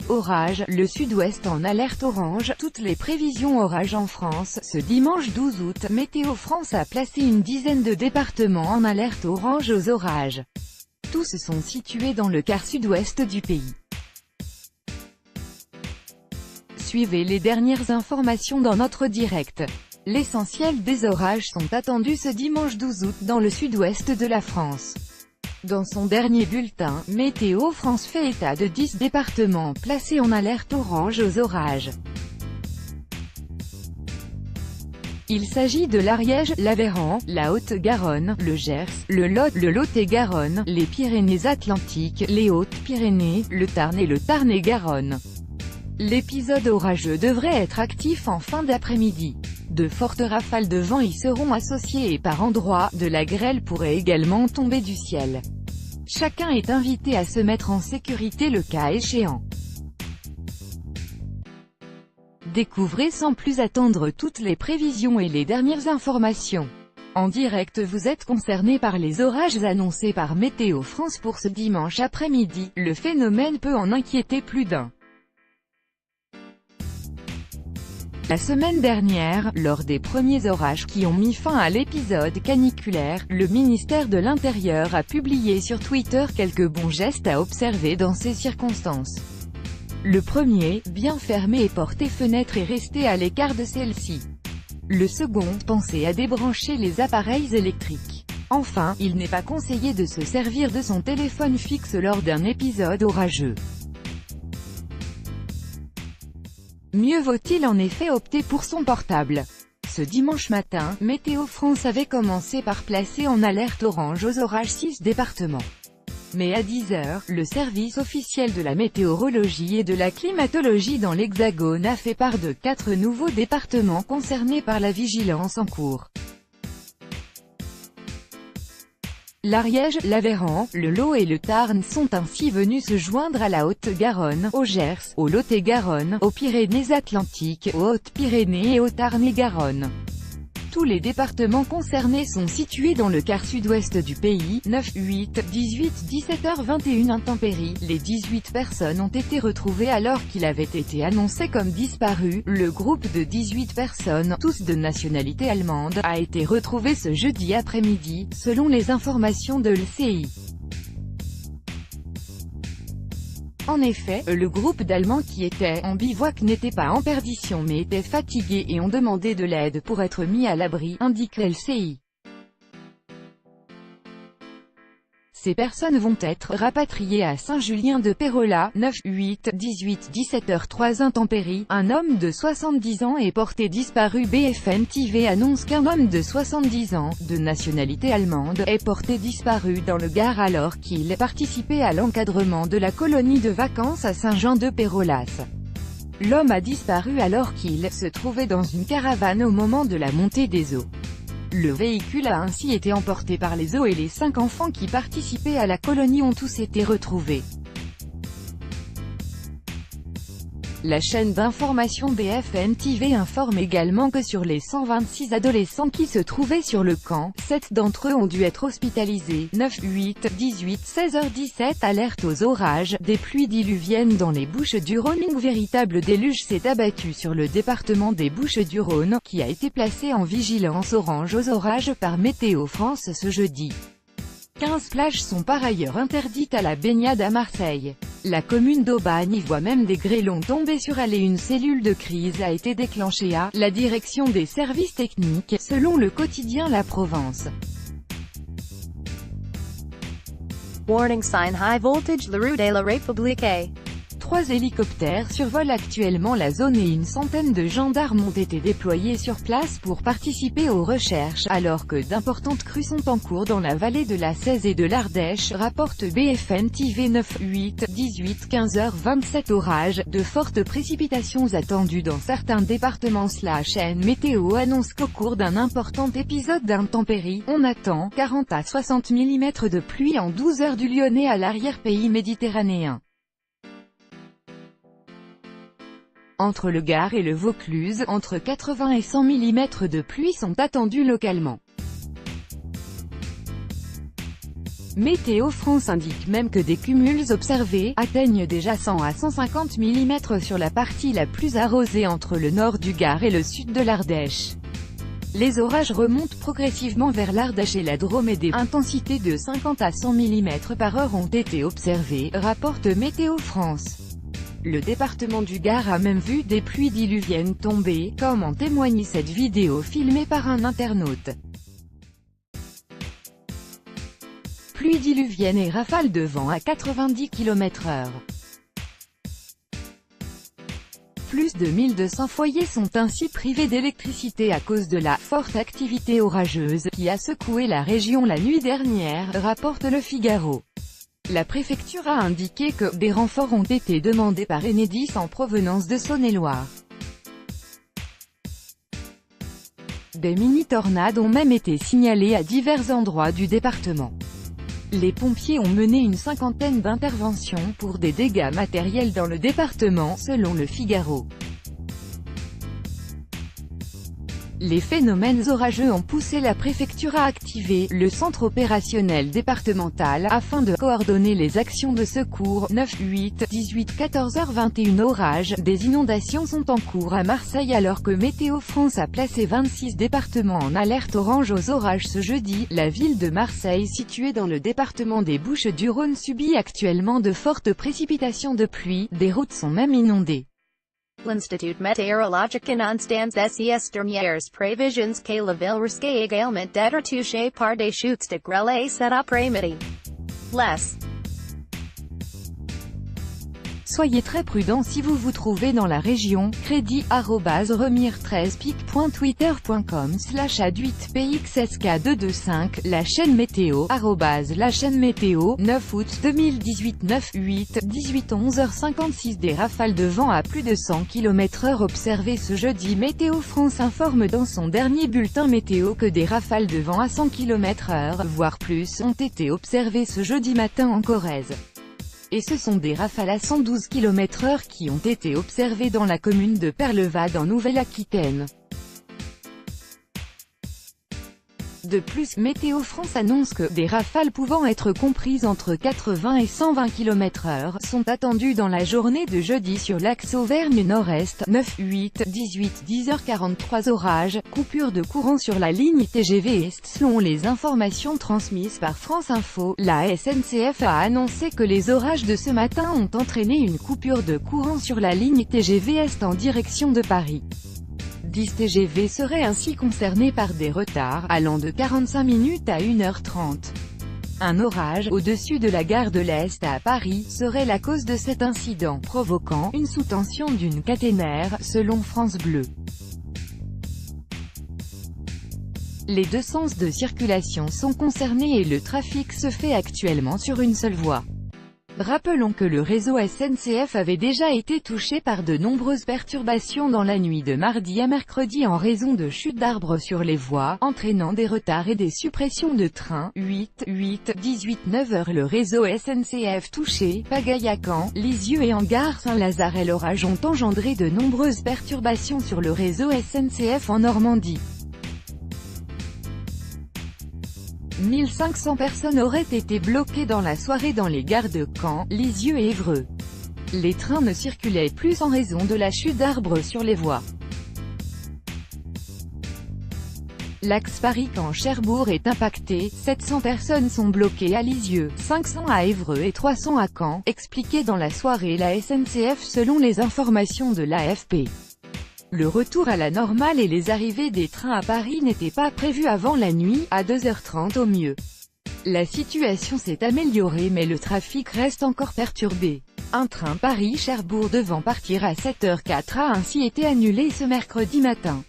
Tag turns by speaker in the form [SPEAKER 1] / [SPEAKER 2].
[SPEAKER 1] Orage, le sud-ouest en alerte orange. Toutes les prévisions orage en France. Ce dimanche 12 août, Météo France a placé une dizaine de départements en alerte orange aux orages. Tous sont situés dans le quart sud-ouest du pays. Suivez les dernières informations dans notre direct. L'essentiel des orages sont attendus ce dimanche 12 août dans le sud-ouest de la France. Dans son dernier bulletin, Météo France fait état de 10 départements placés en alerte orange aux orages. Il s'agit de l'Ariège, l'Aveyron, la Haute-Garonne, le Gers, le Lot, le Lot-et-Garonne, les Pyrénées-Atlantiques, les Hautes-Pyrénées, le Tarn et le Tarn-et-Garonne. L'épisode orageux devrait être actif en fin d'après-midi. De fortes rafales de vent y seront associées et par endroits, de la grêle pourrait également tomber du ciel. Chacun est invité à se mettre en sécurité le cas échéant. Découvrez sans plus attendre toutes les prévisions et les dernières informations. En direct, vous êtes concerné par les orages annoncés par Météo France pour ce dimanche après-midi. Le phénomène peut en inquiéter plus d'un. La semaine dernière, lors des premiers orages qui ont mis fin à l'épisode caniculaire, le ministère de l'Intérieur a publié sur Twitter quelques bons gestes à observer dans ces circonstances. Le premier, bien fermer et porter fenêtres et rester à l'écart de celles-ci. Le second, penser à débrancher les appareils électriques. Enfin, il n'est pas conseillé de se servir de son téléphone fixe lors d'un épisode orageux. Mieux vaut-il en effet opter pour son portable. Ce dimanche matin, Météo France avait commencé par placer en alerte orange aux orages 6 départements. Mais à 10 h, le service officiel de la météorologie et de la climatologie dans l'Hexagone a fait part de 4 nouveaux départements concernés par la vigilance en cours. L'Ariège, l'Aveyron, le Lot et le Tarn sont ainsi venus se joindre à la Haute-Garonne, au Gers, au Lot-et-Garonne, aux Pyrénées-Atlantiques, aux Hautes-Pyrénées et au Tarn-et-Garonne. Tous les départements concernés sont situés dans le quart sud-ouest du pays. 9, 8, 18, 17h21 intempéries. Les 18 personnes ont été retrouvées alors qu'il avait été annoncé comme disparu. Le groupe de 18 personnes, tous de nationalité allemande, a été retrouvé ce jeudi après-midi, selon les informations de l'CI. En effet, le groupe d'Allemands qui était en bivouac n'était pas en perdition mais était fatigué et ont demandé de l'aide pour être mis à l'abri, indique l'LCI. Ces personnes vont être rapatriées à Saint-Julien-de-Pérola. 9, 8, 18, 17h03 intempéries. Un homme de 70 ans est porté disparu. BFM TV annonce qu'un homme de 70 ans, de nationalité allemande, est porté disparu dans le Gard alors qu'il participait à l'encadrement de la colonie de vacances à Saint-Jean-de-Pérolas. L'homme a disparu alors qu'il se trouvait dans une caravane au moment de la montée des eaux. Le véhicule a ainsi été emporté par les eaux et les 5 enfants qui participaient à la colonie ont tous été retrouvés. La chaîne d'information BFM TV informe également que sur les 126 adolescents qui se trouvaient sur le camp, 7 d'entre eux ont dû être hospitalisés. 9, 8, 18, 16h17 alerte aux orages. Des pluies diluviennes dans les Bouches-du-Rhône. Un véritable déluge s'est abattu sur le département des Bouches-du-Rhône, qui a été placé en vigilance orange aux orages par Météo France ce jeudi. 15 plages sont par ailleurs interdites à la baignade à Marseille. La commune d'Aubagne y voit même des grêlons tomber sur elle et une cellule de crise a été déclenchée à la direction des services techniques, selon le quotidien La Provence.
[SPEAKER 2] Warning sign high voltage la rue de la République.
[SPEAKER 1] 3 hélicoptères survolent actuellement la zone et une centaine de gendarmes ont été déployés sur place pour participer aux recherches, alors que d'importantes crues sont en cours dans la vallée de la Cèze et de l'Ardèche, rapporte BFM TV. 9, 8, 18, 15h27 orages, de fortes précipitations attendues dans certains départements. La chaîne Météo annonce qu'au cours d'un important épisode d'intempéries, on attend 40 à 60 mm de pluie en 12 heures du Lyonnais à l'arrière-pays méditerranéen. Entre le Gard et le Vaucluse, entre 80 et 100 mm de pluie sont attendus localement. Météo France indique même que des cumuls observés atteignent déjà 100 à 150 mm sur la partie la plus arrosée entre le nord du Gard et le sud de l'Ardèche. Les orages remontent progressivement vers l'Ardèche et la Drôme et des intensités de 50 à 100 mm par heure ont été observées, rapporte Météo France. Le département du Gard a même vu des pluies diluviennes tomber, comme en témoigne cette vidéo filmée par un internaute. Pluie diluvienne et rafales de vent à 90 km/h. Plus de 1200 foyers sont ainsi privés d'électricité à cause de la forte activité orageuse qui a secoué la région la nuit dernière, rapporte Le Figaro. La préfecture a indiqué que des renforts ont été demandés par Enedis en provenance de Saône-et-Loire. Des mini-tornades ont même été signalées à divers endroits du département. Les pompiers ont mené une cinquantaine d'interventions pour des dégâts matériels dans le département, selon Le Figaro. Les phénomènes orageux ont poussé la préfecture à activer le centre opérationnel départemental afin de coordonner les actions de secours. 9, 8, 18, 14h21 Orages. Des inondations sont en cours à Marseille alors que Météo France a placé 26 départements en alerte orange aux orages ce jeudi. La ville de Marseille, située dans le département des Bouches-du-Rhône, subit actuellement de fortes précipitations de pluie. Des routes sont même inondées.
[SPEAKER 2] L'Institut Meteorologique instance ses dernières prévisions que la ville risque également d'être touchée par des chutes de grêle cet après-midi.
[SPEAKER 1] Soyez très prudents si vous vous trouvez dans la région. Crédit@remire13pic.twitter.com/aduitepxsk225. La chaîne météo, la chaîne météo, 9 août 2018 9, 8, 18 11h56 Des rafales de vent à plus de 100 km/h observées ce jeudi. Météo France informe dans son dernier bulletin météo que des rafales de vent à 100 km/h, voire plus, ont été observées ce jeudi matin en Corrèze. Et ce sont des rafales à 112 km/h qui ont été observées dans la commune de Perlevade en Nouvelle-Aquitaine. De plus, Météo France annonce que des rafales pouvant être comprises entre 80 et 120 km/h sont attendues dans la journée de jeudi sur l'axe Auvergne Nord-Est. 9, 8, 18, 10h43 Orages, coupure de courant sur la ligne TGV Est. Selon les informations transmises par France Info, la SNCF a annoncé que les orages de ce matin ont entraîné une coupure de courant sur la ligne TGV Est en direction de Paris. 10 TGV seraient ainsi concernés par des retards, allant de 45 minutes à 1h30. Un orage, au-dessus de la gare de l'Est à Paris, serait la cause de cet incident, provoquant une sous-tension d'une caténaire, selon France Bleu. Les deux sens de circulation sont concernés et le trafic se fait actuellement sur une seule voie. Rappelons que le réseau SNCF avait déjà été touché par de nombreuses perturbations dans la nuit de mardi à mercredi en raison de chutes d'arbres sur les voies, entraînant des retards et des suppressions de trains. 8, 8, 18, 9h Le réseau SNCF touché, Pagaillac-Caen, Lisieux et en gare Saint-Lazare et l'orage ont engendré de nombreuses perturbations sur le réseau SNCF en Normandie. 1500 personnes auraient été bloquées dans la soirée dans les gares de Caen, Lisieux et Évreux. Les trains ne circulaient plus en raison de la chute d'arbres sur les voies. L'axe Paris-Caen-Cherbourg est impacté, 700 personnes sont bloquées à Lisieux, 500 à Évreux et 300 à Caen, expliqué dans la soirée la SNCF selon les informations de l'AFP. Le retour à la normale et les arrivées des trains à Paris n'étaient pas prévus avant la nuit, à 2h30 au mieux. La situation s'est améliorée mais le trafic reste encore perturbé. Un train Paris-Cherbourg devant partir à 7h04 a ainsi été annulé ce mercredi matin.